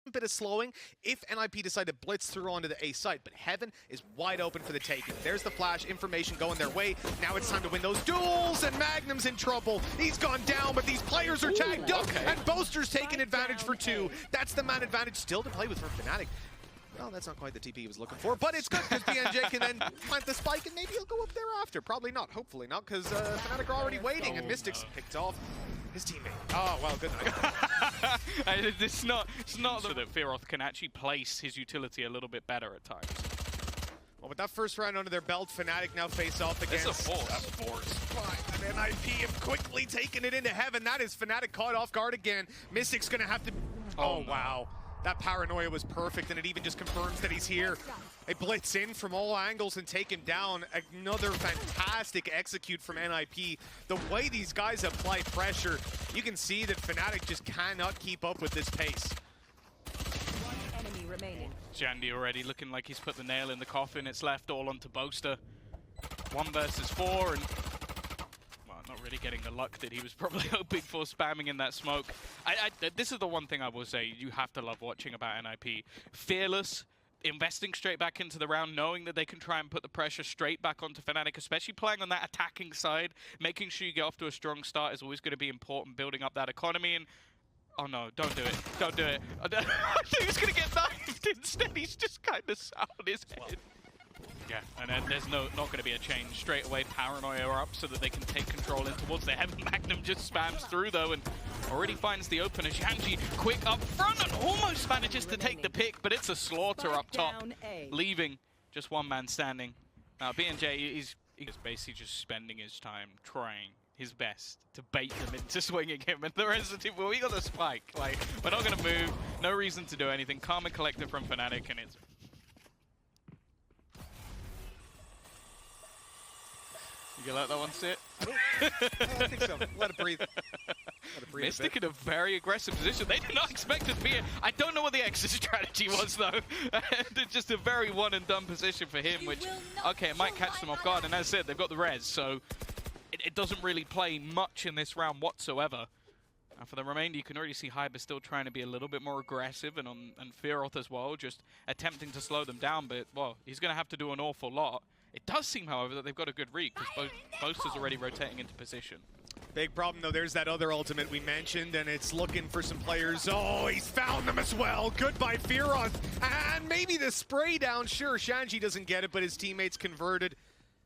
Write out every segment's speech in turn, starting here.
bit of slowing if NIP decide to blitz through onto the A site, but Heaven is wide open for the taking. There's the flash, information going their way. Now it's time to win those duels, and Magnum's in trouble. He's gone down, but these players are tagged up, and Boaster's taking advantage for 2. That's the man advantage still to play with for Fnatic. Well, that's not quite the TP he was looking for, but it's good because BNJ can then plant the spike and maybe he'll go up thereafter. Probably not, hopefully not, because Fnatic are already waiting and Mistic's picked off his teammate. Oh, well, good night. It's not so that Fearoth can actually place his utility a little bit better at times. Well, with that first round under their belt, Fnatic now face off against a force. Fine. And NIP have quickly taken it into Heaven. That is Fnatic caught off guard again. Mystic's going to have to... Oh, no. Wow. That paranoia was perfect, and it even just confirms that he's here. They blitz in from all angles and take him down. Another fantastic execute from NIP. The way these guys apply pressure, you can see that Fnatic just cannot keep up with this pace. One enemy remaining. Xandi already looking like he's put the nail in the coffin. It's left all onto Boaster. 1 versus 4, and not really getting the luck that he was probably hoping for, spamming in that smoke. This is the one thing I will say you have to love watching about NIP. Fearless, investing straight back into the round, knowing that they can try and put the pressure straight back onto Fnatic, especially playing on that attacking side. Making sure you get off to a strong start is always going to be important, building up that economy. And oh no, don't do it. Don't do it. I thought he was going to get knifed. Instead, he's just kind of sat on his head. Yeah, and then there's not going to be a change. Straight away, paranoia are up so that they can take control in towards the Heaven. Magnum just spams through, though, and already finds the opener. Xandi quick up front and almost manages to take the pick, but it's a slaughter up top, leaving just 1 man standing. Now, BNJ, he's basically just spending his time trying his best to bait them into swinging him, and the rest of the team, well, we got the spike. Like, we're not going to move, no reason to do anything. Calm and collected from Fnatic, and it's... You gonna let that one sit? I think so. Let it breathe. Mistic in a very aggressive position. They did not expect it to be a... I don't know what the exit strategy was, though. It's just a very one-and-done position for him, which, okay, it might catch them off guard. And as I said, they've got the res, so it doesn't really play much in this round whatsoever. And for the remainder, you can already see Hyber still trying to be a little bit more aggressive, and Fearoth as well, just attempting to slow them down. But, well, he's going to have to do an awful lot. It does seem, however, that they've got a good read, because Boaster's already rotating into position. Big problem, though. There's that other ultimate we mentioned, and it's looking for some players. Oh, he's found them as well. Goodbye, Fearoth. And maybe the spray down. Sure, Xandi doesn't get it, but his teammates converted.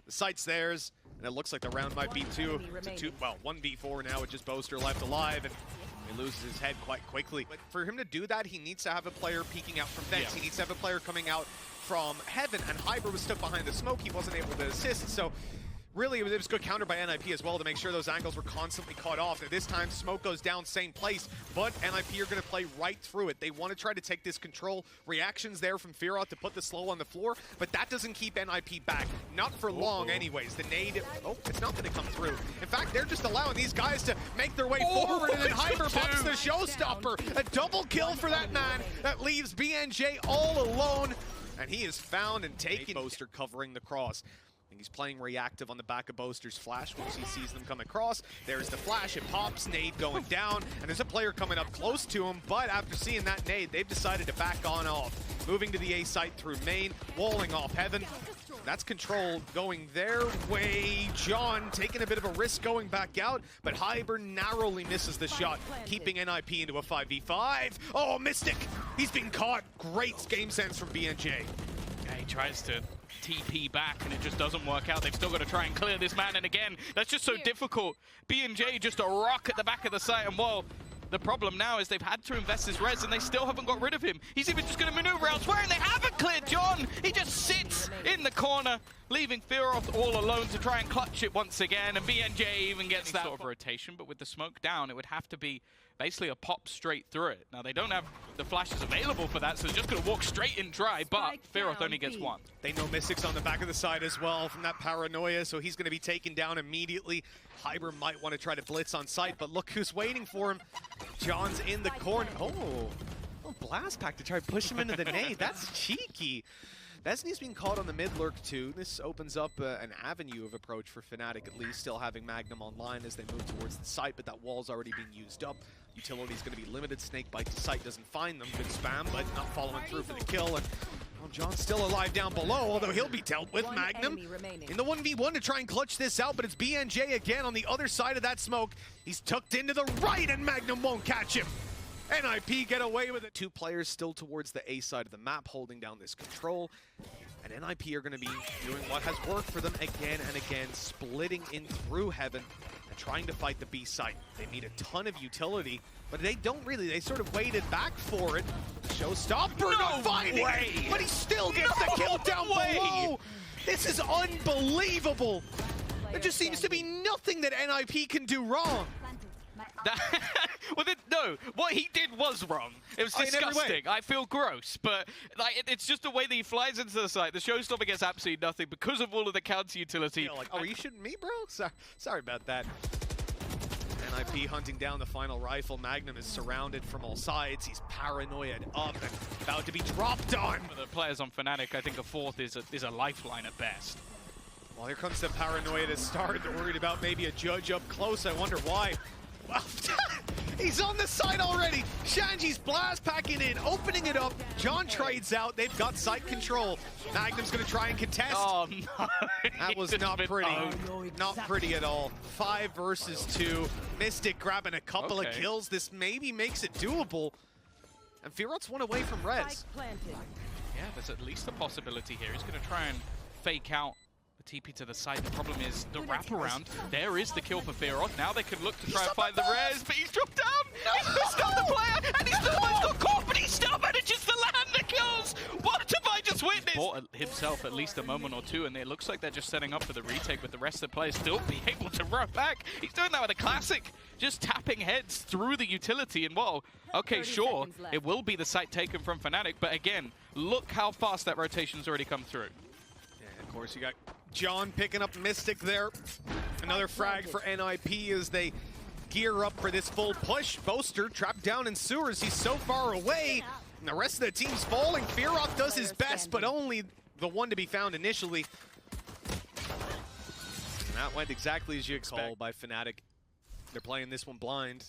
The site's theirs, and it looks like the round might be 1v4 now with just Boaster left alive, and he loses his head quite quickly. But for him to do that, he needs to have a player peeking out from vents. Yeah. He needs to have a player coming out from Heaven, and Hyber was stuck behind the smoke. He wasn't able to assist, so really it was good counter by NIP as well to make sure those angles were constantly caught off. And this time, smoke goes down, same place, but NIP are going to play right through it. They want to try to take this control. Reactions there from Fearoth to put the slow on the floor, but that doesn't keep NIP back. Not for long anyways. The nade, it's not going to come through. In fact, they're just allowing these guys to make their way forward, and then Hyber pops the showstopper. A double kill for that man. That leaves BNJ all alone. And he is found and taken. Boaster covering the cross. And he's playing reactive on the back of Boaster's flash once he sees them come across. There's the flash, it pops, nade going down, and there's a player coming up close to him, but after seeing that nade, they've decided to back on off. Moving to the A site through main, walling off Heaven. That's control going their way. Jonn taking a bit of a risk going back out, but Hyber narrowly misses the shot, keeping NIP into a 5v5. Oh, Mistic! He's been caught. Great game sense from BNJ. Yeah, he tries to TP back, and it just doesn't work out. They've still got to try and clear this man, and again, that's just so difficult. BNJ just a rock at the back of the site, and well, the problem now is they've had to invest his res, and they still haven't got rid of him. He's even just going to maneuver elsewhere, and they haven't cleared Jonn. He just sits in the corner, leaving Fearoth all alone to try and clutch it once again, and BNJ even gets that sort of rotation, but with the smoke down, it would have to be basically a pop straight through it. Now, they don't have the flashes available for that, so they're just going to walk straight in dry, but Fearoth only gets 1. They know Mystic's on the back of the side as well from that paranoia, so he's going to be taken down immediately. Hyber might want to try to blitz on site, but look who's waiting for him. Jonn's in the corner. Oh, blast pack to try to push him into the nade. That's cheeky. Vesni's being caught on the mid lurk too. This opens up an avenue of approach for Fnatic, at least, still having Magnum online as they move towards the site, but that wall's already being used up. Utility's going to be limited. Snake bite to sight doesn't find them. Good spam, but not following through for the kill. And John's still alive down below, although he'll be dealt with. Magnum in the 1v1 to try and clutch this out, but it's BNJ again on the other side of that smoke. He's tucked into the right, and Magnum won't catch him. NIP get away with it. Two players still towards the A side of the map holding down this control. And NIP are going to be doing what has worked for them again and again, splitting in through heaven and trying to fight the B site. They need a ton of utility, but they don't really. They sort of waited back for it. Showstopper not finding it, but he still gets the kill down below. This is unbelievable. There just seems to be nothing that NIP can do wrong. No, what he did was wrong. It was disgusting. I feel gross, but like it's just the way that he flies into the site. The showstopper gets absolutely nothing because of all of the counter utility. Like, oh, are you shooting me, bro? Sorry about that. NIP hunting down the final rifle. Magnum is surrounded from all sides. He's paranoid up and about to be dropped on. For the players on Fnatic, I think a fourth is a lifeline at best. Well, here comes the paranoia to start. They're worried about maybe a judge up close. I wonder why. He's on the side already. Shanji's blast packing in, opening it up. John trades out. They've got site control. Magnum's going to try and contest. Oh, no. That was not pretty. Not pretty at all. 5 versus 2. Mistic grabbing a couple of kills. This maybe makes it doable. And Fearoth's one away from res. Yeah, there's at least a possibility here. He's going to try and fake out TP to the side. The problem is the wraparound. There is the kill for Fearoth. Now they can look to try and find the res, but he's dropped down. No! He's missed out the player, and he's still got caught, but he still manages to land the kills. What have I just witnessed? Bought himself at least a moment or two, and it looks like they're just setting up for the retake, with the rest of the players still be able to run back. He's doing that with a classic, just tapping heads through the utility, and whoa, okay, sure, it will be the site taken from Fnatic, but again, look how fast that rotation's already come through. Yeah, of course, you got John picking up Mistic there. Another frag for NIP as they gear up for this full push. Boaster trapped down in sewers. He's so far away. And the rest of the team's falling. Fearoth does his best, but only the one to be found initially. And that went exactly as you expect. Call by Fnatic. They're playing this one blind.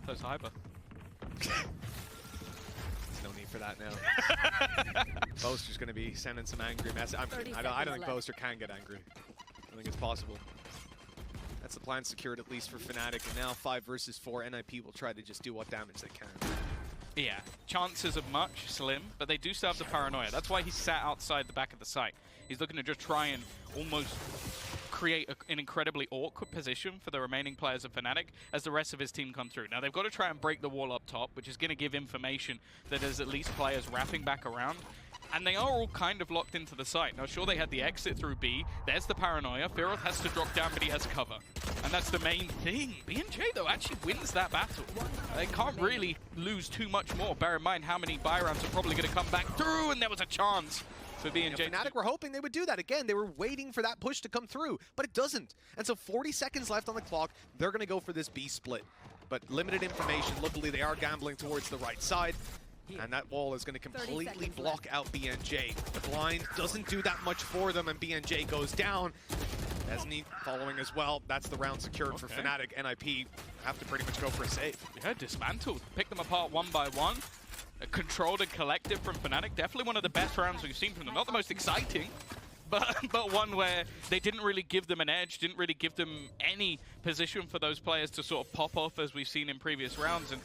Close hyper. No need for that now. Boaster's going to be sending some angry messages. I don't think Boaster can get angry. I think it's possible. That's the plan secured, at least for Fnatic. And now 5 versus 4. NIP will try to just do what damage they can. Yeah, chances of much, slim, but they do still have the paranoia. That's why he sat outside the back of the site. He's looking to just try and almost create an incredibly awkward position for the remaining players of Fnatic as the rest of his team come through. Now they've got to try and break the wall up top, which is going to give information that there's at least players wrapping back around. And they are all kind of locked into the site. Now sure, they had the exit through B. There's the paranoia. Fearoth has to drop down, but he has cover. And that's the main thing. BNJ, though, actually wins that battle. They can't really lose too much more. Bear in mind how many buy rounds are probably going to come back through, and there was a chance for BNJ. Yeah, Fnatic were hoping they would do that. Again, they were waiting for that push to come through, but it doesn't. And so 40 seconds left on the clock. They're going to go for this B split. But limited information. Luckily, they are gambling towards the right side. And that wall is going to completely block out BNJ. The blind doesn't do that much for them, and BNJ goes down. Esni following as well. That's the round secured for Fnatic. NIP have to pretty much go for a save. Yeah, dismantled. Pick them apart one by one. Controlled and collective from Fnatic. Definitely one of the best rounds we've seen from them. Not the most exciting, but one where they didn't really give them an edge, didn't really give them any position for those players to sort of pop off as we've seen in previous rounds. And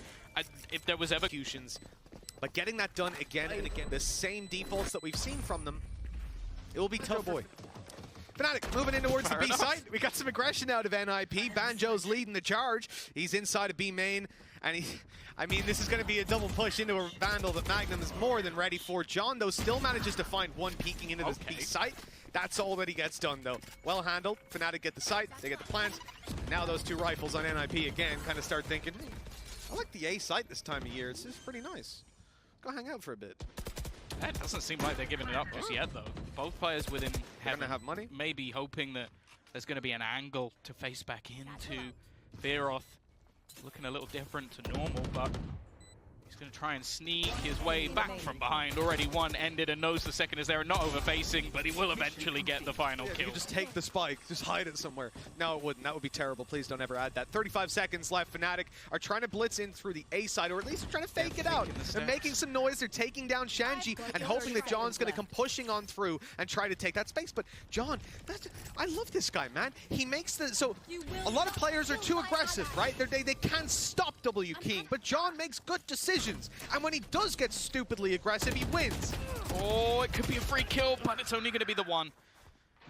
if there was ever executions, but getting that done again and again, the same defaults that we've seen from them, it will be tough. Boy. Fnatic moving in towards the B site. We got some aggression out of NIP. Banjo's leading the charge. He's inside of B main, and I mean, this is going to be a double push into a Vandal that Magnum is more than ready for. John, though, still manages to find one peeking into this B site. That's all that he gets done, though. Well handled. Fnatic get the site. They get the plants. Now those two rifles on NIP again kind of start thinking, hey, I like the A site this time of year. It's just pretty nice. Go hang out for a bit. It doesn't seem like they're giving it up just yet, though. Both players within heaven have money. Maybe hoping that there's going to be an angle to face back into Fearoth. Looking a little different to normal, but He's going to try and sneak his way back from behind. Already one ended and knows the second is there and not overfacing, but he will eventually get the final kill. You just take the spike, just hide it somewhere. No, it wouldn't. That would be terrible. Please don't ever add that. 35 seconds left. Fnatic are trying to blitz in through the A side, or at least trying to fake it out. They're making some noise. They're taking down xand and hoping that John's going to come pushing on through and try to take that space. But John, I love this guy, man. He makes the... So a lot of players are too aggressive, right? They can't stop W keying, but John makes good decisions. And when he does get stupidly aggressive, he wins. Oh, it could be a free kill, but it's only going to be the one.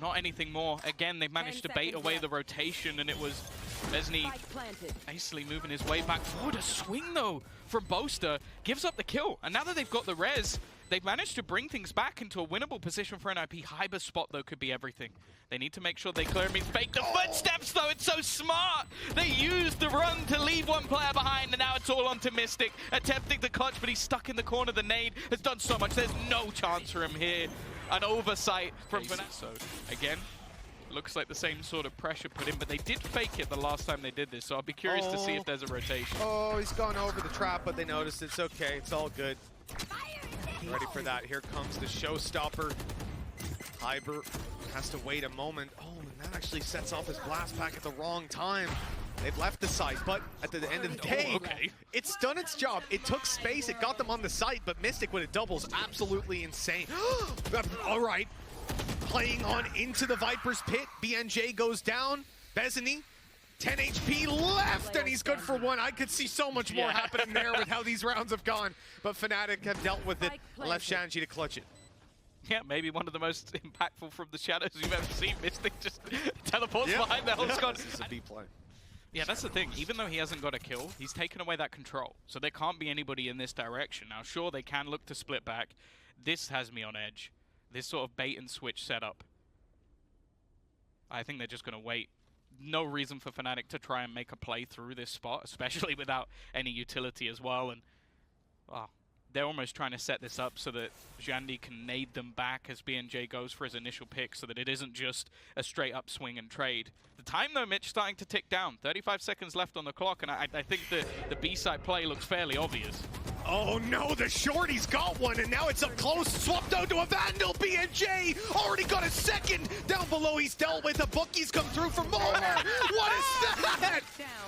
Not anything more. Again, they've managed to bait away the rotation, and it was Özeti hastily moving his way back forward. A swing, though, from Boaster. Gives up the kill. And now that they've got the res, they've managed to bring things back into a winnable position for NIP. Hyber spot, though, could be everything. They need to make sure they clear him. He's faked the footsteps, though. It's so smart. They used the run to leave one player behind, and now it's all onto Mistic. Attempting the clutch, but he's stuck in the corner. The nade has done so much. There's no chance for him here. An oversight from Fnatic. So, again, looks like the same sort of pressure put in, but they did fake it the last time they did this, so I'll be curious to see if there's a rotation. Oh, he's gone over the trap, but they noticed it's okay. It's all good. Ready for that. Here comes the showstopper. Hyber has to wait a moment. Oh, and that actually sets off his blast pack at the wrong time. They've left the site, but at the end of the day, it's done its job. It took space, it got them on the site, but Mistic with a double is absolutely insane. All right, playing on into the Viper's pit. BNJ goes down. Özeti, 10 HP left, and he's good for one. I could see so much more happening there with how these rounds have gone, but Fnatic have dealt with it and left xand to clutch it. Yeah, maybe one of the most impactful from the shadows you've ever seen. Mistic just teleports behind the whole squad. This is a B play. Yeah, that's the thing. Even though he hasn't got a kill, he's taken away that control. So there can't be anybody in this direction. Now, sure, they can look to split back. This has me on edge. This sort of bait and switch setup. I think they're just going to wait. No reason for Fnatic to try and make a play through this spot, especially without any utility as well. And, wow. They're almost trying to set this up so that xand can nade them back as BNJ goes for his initial pick so that it isn't just a straight up swing and trade. The time, though, Mitch, starting to tick down. 35 seconds left on the clock, and I think the B-side play looks fairly obvious. Oh no, the shorty's got one, and now it's up close. Swapped out to a Vandal. BNJ already got a second. Down below, he's dealt with. The Bookie's come through for more. What is that?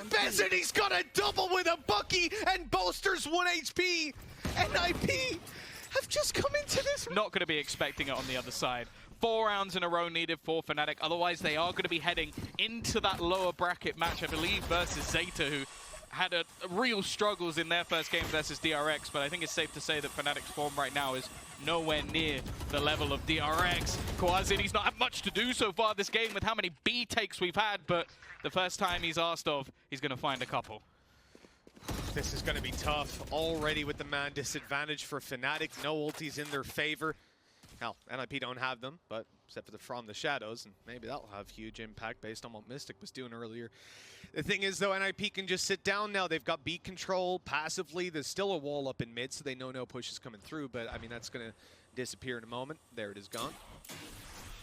Özeti's got a double with a Bookie, and Boaster's 1 HP. NIP have just come into this. Not going to be expecting it on the other side. 4 rounds in a row needed for Fnatic. Otherwise, they are going to be heading into that lower bracket match, I believe, versus Zeta, who had real struggles in their first game versus DRX. But I think it's safe to say that Fnatic's form right now is nowhere near the level of DRX. cauanzin, he's not had much to do so far this game with how many B takes we've had, but the first time he's asked of, he's going to find a couple. This is going to be tough. Already with the man disadvantage for Fnatic. No ultis in their favor. Hell, NIP don't have them, but except for the From the Shadows, and maybe that'll have huge impact based on what Mistic was doing earlier. The thing is, though, NIP can just sit down now. They've got B control passively. There's still a wall up in mid, so they know no push is coming through, but I mean, that's going to disappear in a moment. There it is gone.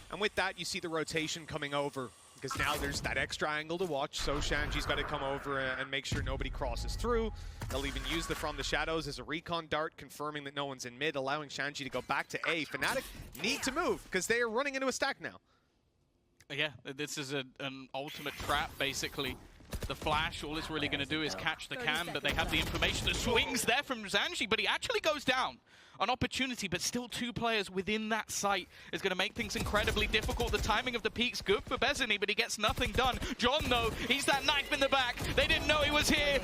And with that, you see the rotation coming over, because now there's that extra angle to watch, so xand's got to come over and make sure nobody crosses through. They'll even use the From the Shadows as a recon dart, confirming that no one's in mid, allowing xand to go back to A. Fnatic need to move, because they are running into a stack now. Yeah, this is an ultimate trap, basically. The flash, all it's really going to do is catch the can, but they have the information. The swings there from xand, but he actually goes down. An opportunity, but still 2 players within that site is going to make things incredibly difficult. The timing of the peak's good for Özeti, but he gets nothing done. Jonn, though, he's that knife in the back. They didn't know he was here.